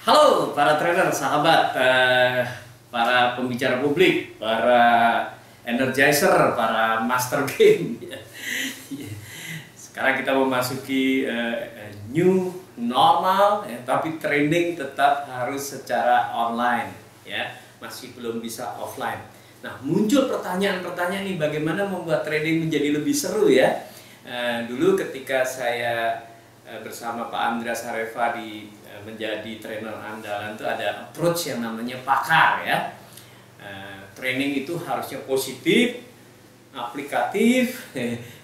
Halo para trainer, sahabat, para pembicara publik, para energizer, para master game. Sekarang kita memasuki new normal, tapi training tetap harus secara online, ya, masih belum bisa offline. Nah, muncul pertanyaan-pertanyaan nih, bagaimana membuat training menjadi lebih seru, ya? Dulu ketika saya bersama Pak Andreas Harefa menjadi trainer andalan, itu ada approach yang namanya pakar, ya. Training itu harusnya positif, aplikatif,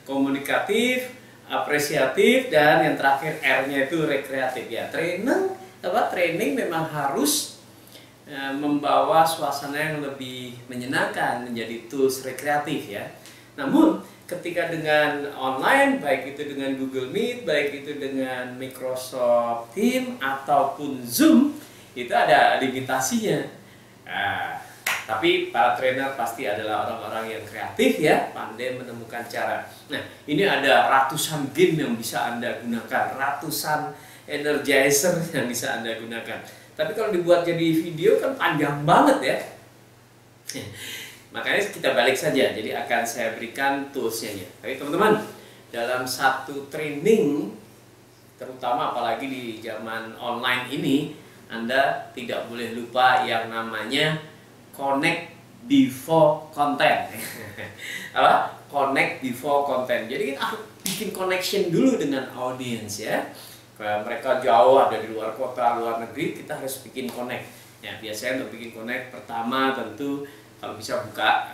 komunikatif, apresiatif, dan yang terakhir R-nya itu rekreatif, ya. Training memang harus membawa suasana yang lebih menyenangkan, menjadi tools rekreatif, ya. Namun ketika dengan online, baik itu dengan Google Meet, baik itu dengan Microsoft Teams ataupun Zoom, itu ada limitasinya. Tapi para trainer pasti adalah orang-orang yang kreatif, ya, pandai menemukan cara. Nah, ini ada ratusan game yang bisa Anda gunakan, ratusan energizer yang bisa Anda gunakan. Tapi kalau dibuat jadi video kan panjang banget, ya. Makanya kita balik saja, jadi akan saya berikan toolsnya. Tapi teman-teman, dalam satu training, terutama apalagi di zaman online ini, Anda tidak boleh lupa yang namanya connect before content. Apa? Connect before content. Jadi kita harus bikin connection dulu dengan audiens, ya. Kalau mereka jauh, ada di luar kota, luar negeri, kita harus bikin connect. Ya, biasanya untuk bikin connect, pertama tentu kalau bisa buka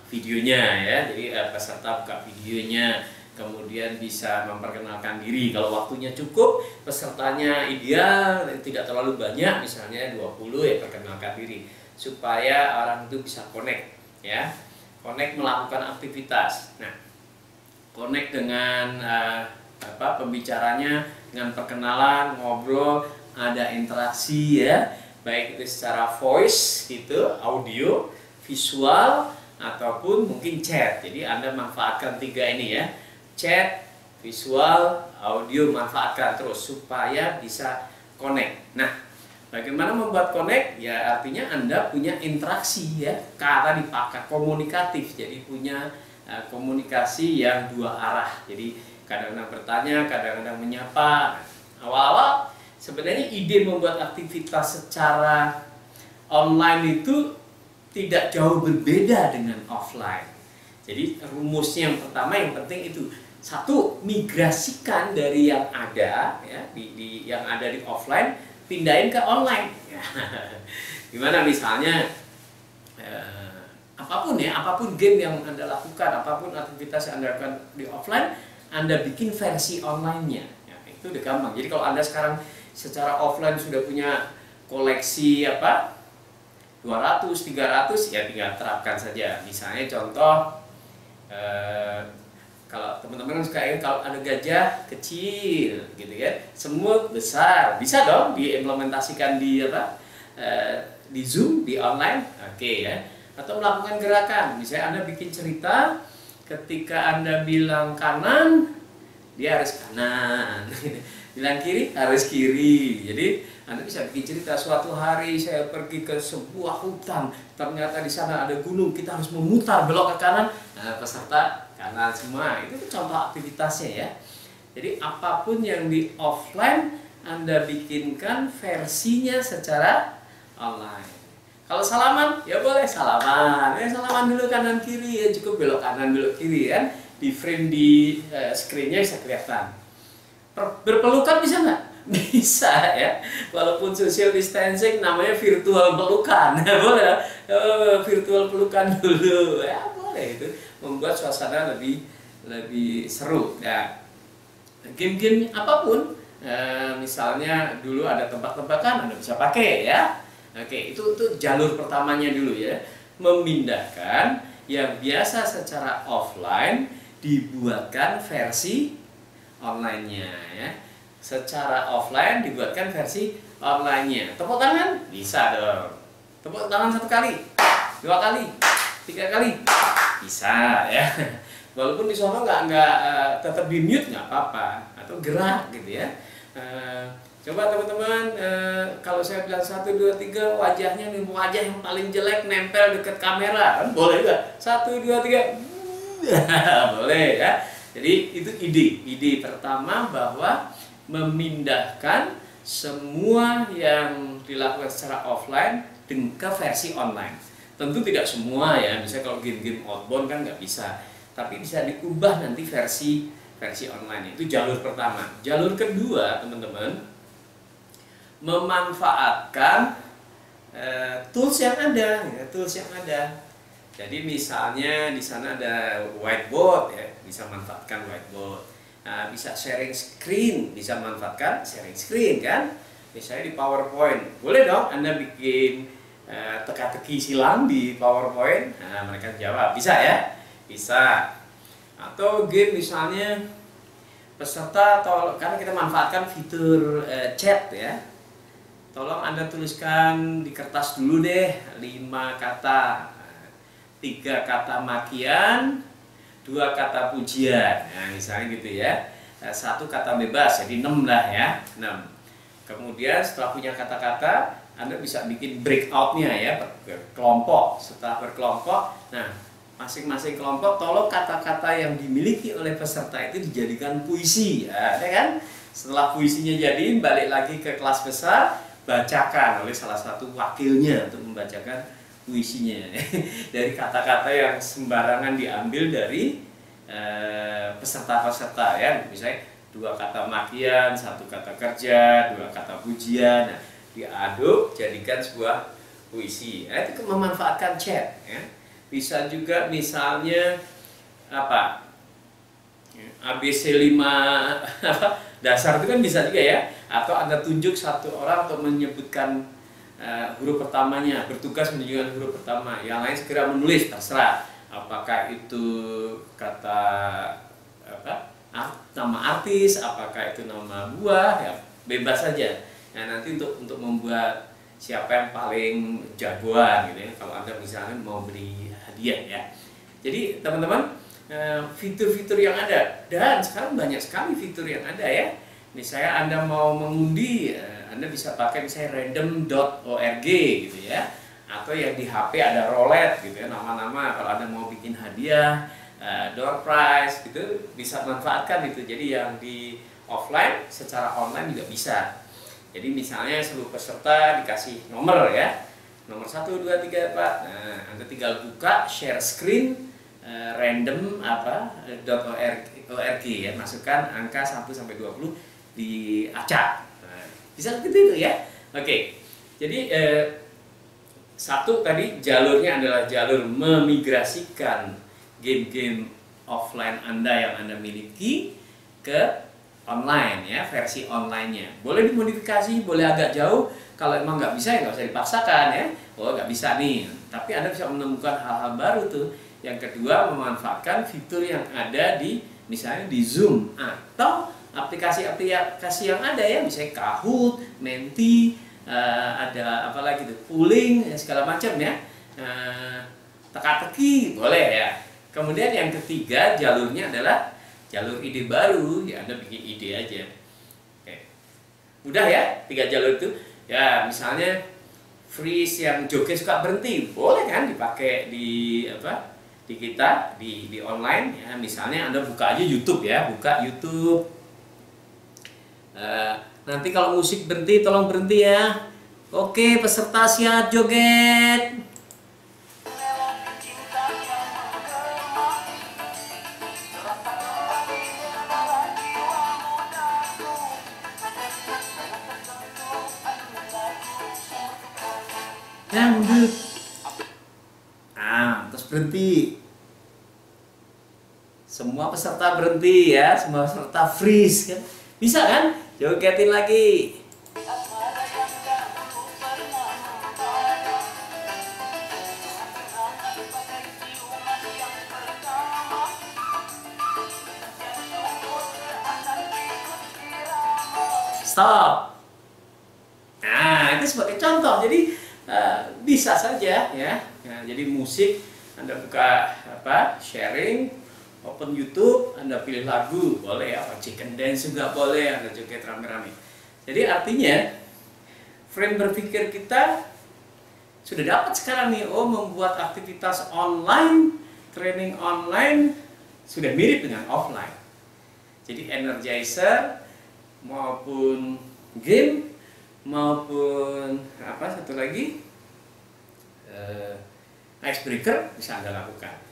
videonya, ya, jadi peserta buka videonya, kemudian bisa memperkenalkan diri. Kalau waktunya cukup, pesertanya ideal, tidak terlalu banyak, misalnya 20, ya, perkenalkan diri, supaya orang itu bisa connect, ya, connect melakukan aktivitas. Nah, connect dengan pembicaranya, dengan perkenalan, ngobrol, ada interaksi, ya, baik itu secara voice gitu, audio, visual, ataupun mungkin chat. Jadi Anda manfaatkan tiga ini, ya, chat, visual, audio, manfaatkan terus supaya bisa connect. Nah, bagaimana membuat connect? Ya, artinya Anda punya interaksi, ya, kata dipakai komunikatif, jadi punya komunikasi yang dua arah. Jadi kadang-kadang bertanya, kadang-kadang menyapa. Awal-awal sebenarnya ide membuat aktivitas secara online itu tidak jauh berbeda dengan offline. Jadi rumusnya yang pertama, yang penting itu satu, migrasikan dari yang ada, ya, yang ada di offline, pindahin ke online. Gimana misalnya apapun, ya, apapun game yang Anda lakukan, apapun aktivitas yang Anda lakukan di offline, Anda bikin versi online-nya. Ya, itu udah gampang. Jadi kalau Anda sekarang secara offline sudah punya koleksi 200, 300, ya tinggal terapkan saja. Misalnya contoh, kalau teman-teman suka, kalau ada gajah kecil gitu, ya, semut besar, bisa dong diimplementasikan di di Zoom, di online, oke, ya. Atau melakukan gerakan, misalnya Anda bikin cerita, ketika Anda bilang kanan, dia harus kanan. Bilang kiri, harus kiri. Jadi Anda bisa bikin cerita, suatu hari saya pergi ke sebuah hutan, ternyata di sana ada gunung, kita harus memutar belok ke kanan. Nah, peserta kanan semua. Itu contoh aktivitasnya, ya. Jadi apapun yang di offline, Anda bikinkan versinya secara online. Kalau salaman, ya boleh salaman. Ya, salaman dulu kanan kiri, ya, cukup belok kanan belok kiri, kan. Di frame di screen-nya bisa kelihatan. Berpelukan bisa nggak? Bisa, ya. Walaupun social distancing, namanya virtual pelukan. Boleh, virtual pelukan dulu, ya, boleh. Itu membuat suasana lebih seru, ya. Game-game apapun, misalnya dulu ada tebak-tebakan, Anda bisa pakai, ya. Oke, itu jalur pertamanya dulu, ya. Memindahkan yang biasa secara offline dibuatkan versi online-nya, ya. Secara offline dibuatkan versi online-nya. Tepuk tangan? Bisa dong. Tepuk tangan 1 kali, 2 kali, 3 kali, bisa, ya. Walaupun di sana nggak tetap di mute, nggak apa-apa, atau gerak gitu, ya. Coba teman-teman, kalau saya bilang 1, 2, 3, wajahnya nih wajah yang paling jelek nempel dekat kamera, kan boleh nggak? 1, 2, 3, boleh ya. Jadi itu ide pertama bahwa memindahkan semua yang dilakukan secara offline ke versi online. Tentu tidak semua ya, misalnya kalau game-game outbound kan nggak bisa, tapi bisa diubah nanti versi online. Itu jalur pertama. Jalur kedua, teman-teman, memanfaatkan tools yang ada, ya, tools yang ada. Jadi misalnya di sana ada whiteboard, ya, bisa manfaatkan whiteboard. Nah, bisa sharing screen, bisa manfaatkan sharing screen kan. Misalnya di PowerPoint, boleh dong Anda bikin teka-teki silang di PowerPoint. Nah, mereka jawab, bisa ya, bisa. Atau game misalnya peserta, atau karena kita manfaatkan fitur chat ya. Tolong Anda tuliskan di kertas dulu deh 5 kata, 3 kata makian, 2 kata pujian. Nah, misalnya gitu ya. 1 kata bebas, jadi 6 lah ya, 6. Kemudian setelah punya kata-kata, Anda bisa bikin breakout-nya ya, kelompok. Setelah berkelompok, nah masing-masing kelompok tolong kata-kata yang dimiliki oleh peserta itu dijadikan puisi, ya kan? Setelah puisinya jadi, balik lagi ke kelas besar, bacakan oleh salah satu wakilnya untuk membacakan puisinya dari kata-kata yang sembarangan diambil dari peserta-peserta ya, misalnya 2 kata makian, 1 kata kerja, 2 kata pujian, nah, diaduk jadikan sebuah puisi. Nah, itu memanfaatkan chat ya. Bisa juga misalnya apa, ABC 5 dasar itu kan bisa juga ya. Atau Anda tunjuk satu orang untuk menyebutkan huruf pertamanya, bertugas menunjukkan huruf pertama, yang lain segera menulis, terserah. Apakah itu kata nama artis, apakah itu nama buah, ya bebas saja. Nah, nanti untuk membuat siapa yang paling jagoan gitu ya, kalau Anda misalnya mau beli hadiah ya. Jadi teman-teman, fitur-fitur yang ada, dan sekarang banyak sekali fitur yang ada ya. Misalnya Anda mau mengundi, Anda bisa pakai misalnya random.org gitu ya, atau yang di HP ada roulette gitu ya, nama-nama. Kalau Anda mau bikin hadiah, door prize gitu, bisa manfaatkan itu. Jadi yang di offline secara online juga bisa. Jadi misalnya seluruh peserta dikasih nomor ya, nomor 1, 2, 3, 4. Nah, Anda tinggal buka share screen random .org ya, masukkan angka 1 sampai 20 diacak. Nah, bisa seperti itu ya. Oke. Jadi satu tadi jalurnya adalah jalur memigrasikan game-game offline Anda yang Anda miliki ke online ya, versi online-nya. Boleh dimodifikasi, boleh agak jauh. Kalau emang nggak bisa ya nggak usah dipaksakan ya. Oh, nggak bisa nih. Tapi Anda bisa menemukan hal-hal baru tuh. Yang kedua, memanfaatkan fitur yang ada di misalnya di Zoom atau aplikasi-aplikasi yang ada ya, misalnya Kahoot, Menti, ada apa lagi tuh, Pooling, segala macam ya. Teka-teki boleh ya. Kemudian yang ketiga jalurnya adalah jalur ide baru, ya Anda bikin ide aja. Oke. Mudah ya, 3 jalur itu. Ya, misalnya freeze yang joget suka berhenti, boleh kan dipakai di di kita di online ya. Misalnya Anda buka aja YouTube ya, buka YouTube. Nanti kalau musik berhenti, tolong berhenti ya. Oke, peserta siap joget. Dangdut. Nah, terus berhenti. Semua peserta berhenti ya, semua peserta freeze kan. Bisa kan? Jogetin lagi. Stop. Nah, itu sebagai contoh. Jadi bisa saja ya. Nah, jadi musik Anda buka sharing, open YouTube, Anda pilih lagu, boleh ya, chicken dance juga boleh, Anda joget rame-rame. Jadi artinya frame berpikir kita sudah dapat sekarang nih, oh membuat aktivitas online, training online sudah mirip dengan offline. Jadi energizer maupun game maupun apa satu lagi icebreaker bisa Anda lakukan.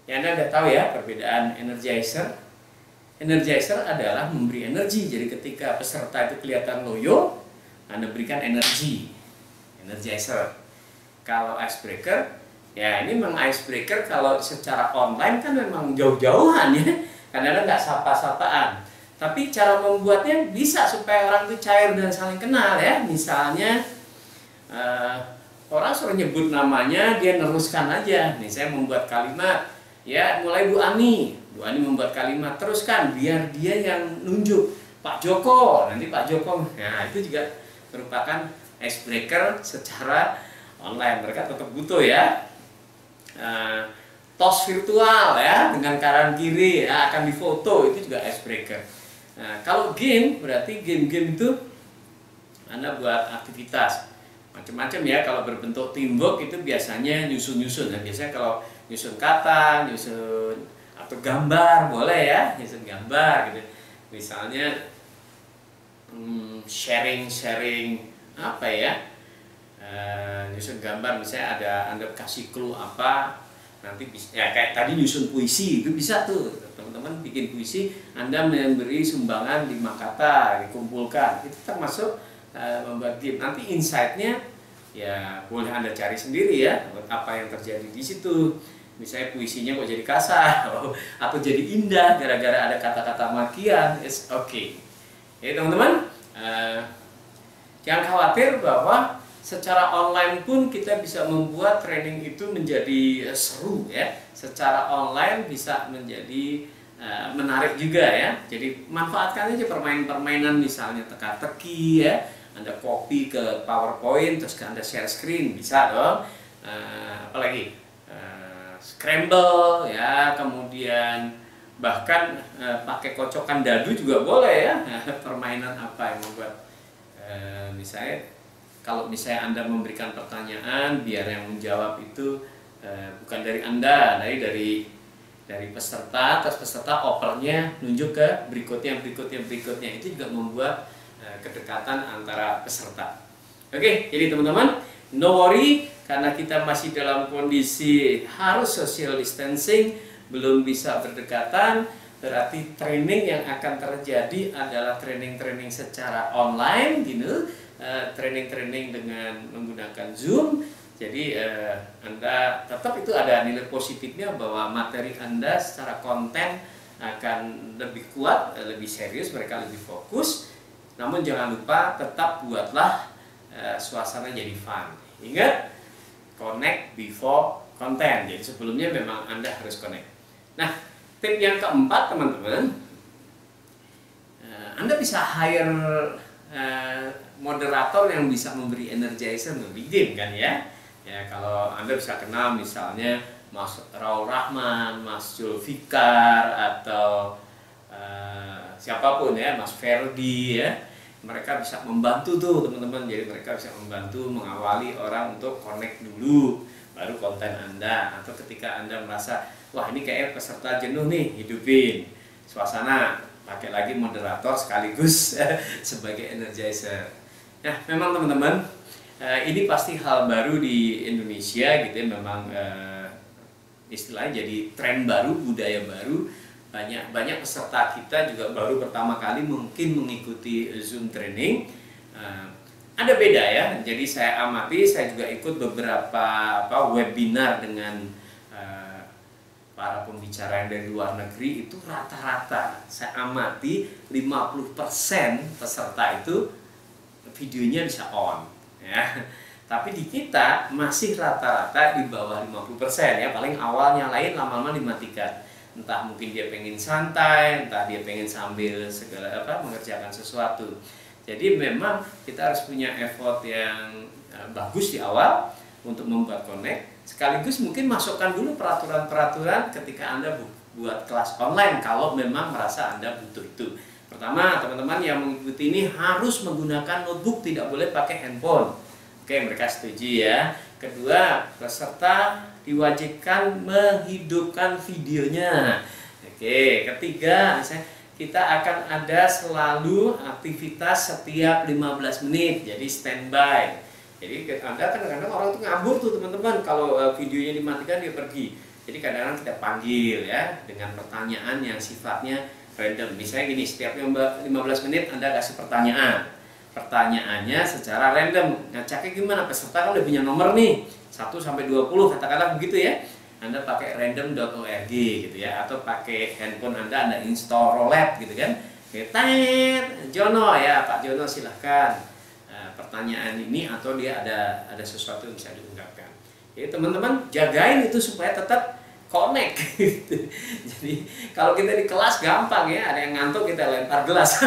Ya, Anda udah tahu ya perbedaan energizer. Energizer adalah memberi energi. Jadi ketika peserta itu kelihatan loyo, Anda berikan energi. Energizer. Kalau icebreaker, ya ini memang icebreaker kalau secara online kan memang jauh-jauhan ya. Karena Anda nggak sapa-sapaan. Tapi cara membuatnya bisa supaya orang itu cair dan saling kenal ya. Misalnya orang suruh nyebut namanya, dia neruskan aja. Nih saya membuat kalimat. Ya, mulai Bu Ani membuat kalimat, teruskan biar dia yang nunjuk Pak Joko, nanti Pak Joko. Nah, itu juga merupakan icebreaker secara online. Mereka tetap butuh ya. Tos virtual ya, dengan kanan kiri ya, akan difoto, itu juga icebreaker. Nah, kalau game, berarti game-game itu Anda buat aktivitas macam-macam ya. Kalau berbentuk teamwork itu biasanya nyusun-nyusun. Nah, biasanya kalau nyusun kata, nyusun atau gambar boleh ya, nyusun gambar gitu. Misalnya sharing apa ya, nyusun gambar, misalnya ada Anda kasih clue apa, nanti bisa ya kayak tadi nyusun puisi itu bisa tuh teman-teman bikin puisi, Anda memberi sumbangan 5 kata dikumpulkan, itu termasuk membuat game. Nanti insight-nya ya boleh Anda cari sendiri ya, apa yang terjadi di situ. Misalnya puisinya kok jadi kasar atau jadi indah gara-gara ada kata-kata makian, it's okay. Ya teman-teman, jangan khawatir bahwa secara online pun kita bisa membuat training itu menjadi seru ya. Secara online bisa menjadi menarik juga ya. Jadi manfaatkan aja permainan-permainan, misalnya teka-teki ya. Anda copy ke PowerPoint terus Anda share screen, bisa dong. Apalagi scramble ya, kemudian bahkan pakai kocokan dadu juga boleh ya. Permainan apa yang membuat misalnya kalau misalnya Anda memberikan pertanyaan, biar yang menjawab itu bukan dari Anda, dari peserta, terus peserta opernya nunjuk ke berikutnya, itu juga membuat kedekatan antara peserta. Oke, jadi teman-teman, no worry, karena kita masih dalam kondisi harus social distancing, belum bisa berdekatan, berarti training yang akan terjadi adalah training-training secara online gitu, training-training dengan menggunakan Zoom. Jadi Anda tetap itu ada nilai positifnya bahwa materi Anda secara konten akan lebih kuat, lebih serius, mereka lebih fokus. Namun jangan lupa tetap buatlah suasana jadi fun. Ingat, connect before content. Jadi sebelumnya memang Anda harus connect. Nah, tip yang keempat teman-teman, Anda bisa hire moderator yang bisa memberi energizer, memberi game kan ya. Ya, kalau Anda bisa kenal misalnya Mas Raul Rahman, Mas Zulfikar, atau siapapun ya, Mas Ferdi ya. Mereka bisa membantu tuh teman-teman. Jadi mereka bisa membantu mengawali orang untuk connect dulu, baru konten Anda. Atau ketika Anda merasa, wah ini kayak peserta jenuh nih, hidupin suasana, pakai lagi moderator sekaligus sebagai energizer. Nah, memang teman-teman, ini pasti hal baru di Indonesia gitu ya. Memang istilahnya jadi tren baru, budaya baru. Banyak peserta kita juga baru pertama kali mungkin mengikuti Zoom training. Ada beda ya. Jadi saya amati, saya juga ikut beberapa webinar dengan para pembicara yang dari luar negeri. Itu rata-rata saya amati 50% peserta itu videonya bisa on ya. Tapi di kita masih rata-rata di bawah 50% ya. Paling awalnya lain, lama-lama dimatikan. Entah mungkin dia pengen santai, entah dia pengen sambil segala mengerjakan sesuatu. Jadi memang kita harus punya effort yang bagus di awal untuk membuat connect. Sekaligus mungkin masukkan dulu peraturan-peraturan ketika Anda buat kelas online kalau memang merasa Anda butuh itu. Pertama, teman-teman yang mengikuti ini harus menggunakan notebook, tidak boleh pakai handphone. Oke, mereka setuju ya. Kedua, peserta diwajibkan menghidupkan videonya. Oke, ketiga, misalnya kita akan ada selalu aktivitas setiap 15 menit, jadi standby. Jadi Anda kadang-kadang orang itu ngabur tuh teman-teman, kalau videonya dimatikan dia pergi. Jadi kadang-kadang kita panggil ya dengan pertanyaan yang sifatnya random. Misalnya gini, setiap 15 menit Anda kasih pertanyaan. Pertanyaannya secara random. Ngeceknya gimana? Peserta kan udah punya nomor nih, 1 sampai 20 katakanlah begitu ya. Anda pakai random.org gitu ya, atau pakai handphone Anda install roulette gitu kan. Tet, Jono ya, Pak Jono silahkan pertanyaan ini, atau dia ada sesuatu yang bisa diungkapkan. Jadi teman-teman jagain itu supaya tetap connect gitu. Jadi kalau kita di kelas gampang ya, ada yang ngantuk kita lempar gelas.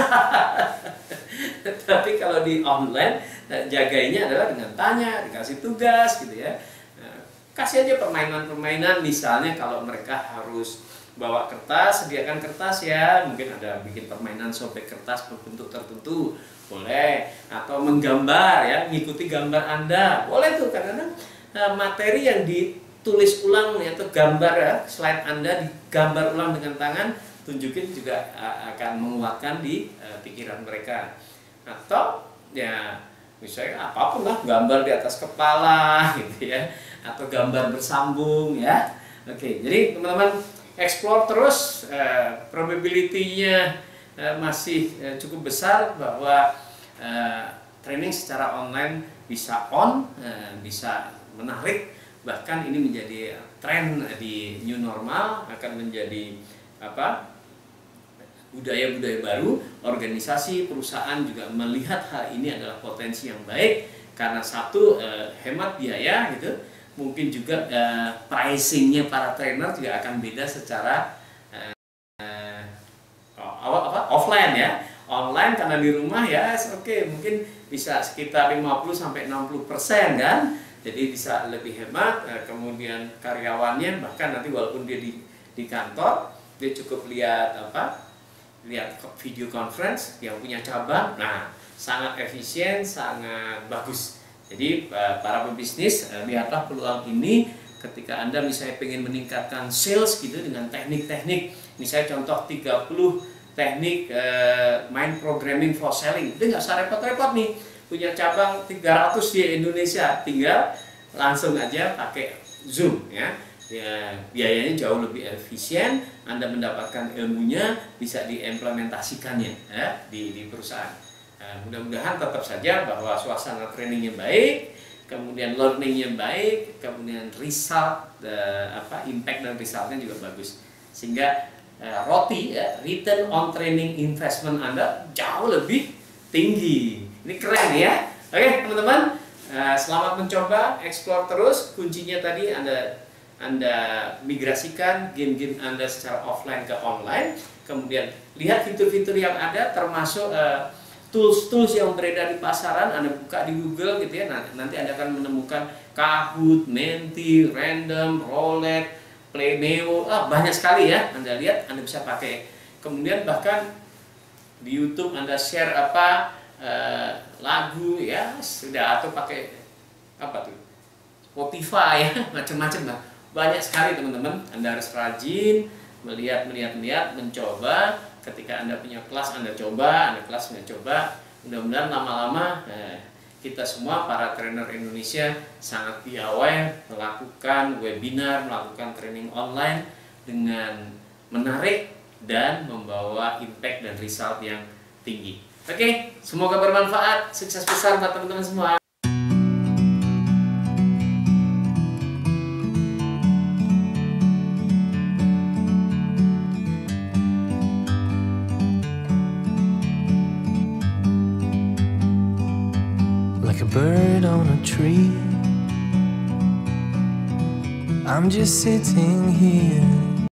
Tapi kalau di online jagainnya adalah dengan tanya, dikasih tugas gitu ya. Kasih aja permainan-permainan, misalnya kalau mereka harus bawa kertas, sediakan kertas ya, mungkin ada bikin permainan sobek kertas berbentuk tertentu, boleh, atau menggambar ya, mengikuti gambar Anda, boleh tuh. Kadang-kadang materi yang ditulis ulang ya, atau gambar ya, slide Anda digambar ulang dengan tangan, tunjukin juga akan menguatkan di pikiran mereka. Atau ya misalnya apapun lah, gambar di atas kepala gitu ya, atau gambar bersambung ya. Oke, jadi teman-teman explore terus, probability-nya masih cukup besar bahwa training secara online bisa bisa menarik, bahkan ini menjadi tren di new normal, akan menjadi budaya-budaya baru. Organisasi, perusahaan juga melihat hal ini adalah potensi yang baik, karena satu, hemat biaya gitu, mungkin juga pricingnya para trainer juga akan beda secara offline ya. Online karena di rumah ya oke, mungkin bisa sekitar 50-60% kan, jadi bisa lebih hemat. Kemudian karyawannya bahkan nanti walaupun dia di kantor, dia cukup lihat video conference yang punya cabang. Nah, sangat efisien, sangat bagus. Jadi para pebisnis, lihatlah peluang ini ketika Anda misalnya pengen meningkatkan sales gitu dengan teknik-teknik, misalnya contoh 30 teknik mind programming for selling. Udah nggak usah repot-repot nih, punya cabang 300 di Indonesia, tinggal langsung aja pakai Zoom ya. Ya, biayanya jauh lebih efisien, Anda mendapatkan ilmunya, bisa diimplementasikannya ya, di perusahaan. Mudah-mudahan tetap saja bahwa suasana trainingnya baik, kemudian learningnya baik, kemudian result, impact dan resultnya juga bagus, sehingga ROTI ya, return on training investment Anda jauh lebih tinggi. Ini keren ya. Oke teman-teman, selamat mencoba, explore terus. Kuncinya tadi Anda migrasikan game-game Anda secara offline ke online, kemudian lihat fitur-fitur yang ada, termasuk tools-tools yang beredar di pasaran. Anda buka di Google gitu ya, nanti Anda akan menemukan Kahoot, Menti, Random, Roulette, Playmeo, banyak sekali ya. Anda lihat, Anda bisa pakai. Kemudian bahkan di YouTube Anda share lagu ya, sudah, atau pakai Spotify ya, macam-macam lah. Banyak sekali teman-teman. Anda harus rajin melihat, mencoba. Ketika Anda punya kelas, Anda coba, Anda kelas, Anda coba. Mudah-mudahan lama-lama kita semua para trainer Indonesia sangat piawai melakukan webinar, melakukan training online dengan menarik dan membawa impact dan result yang tinggi. Oke, semoga bermanfaat. Sukses besar buat teman-teman semua. Like a bird on a tree, I'm just sitting here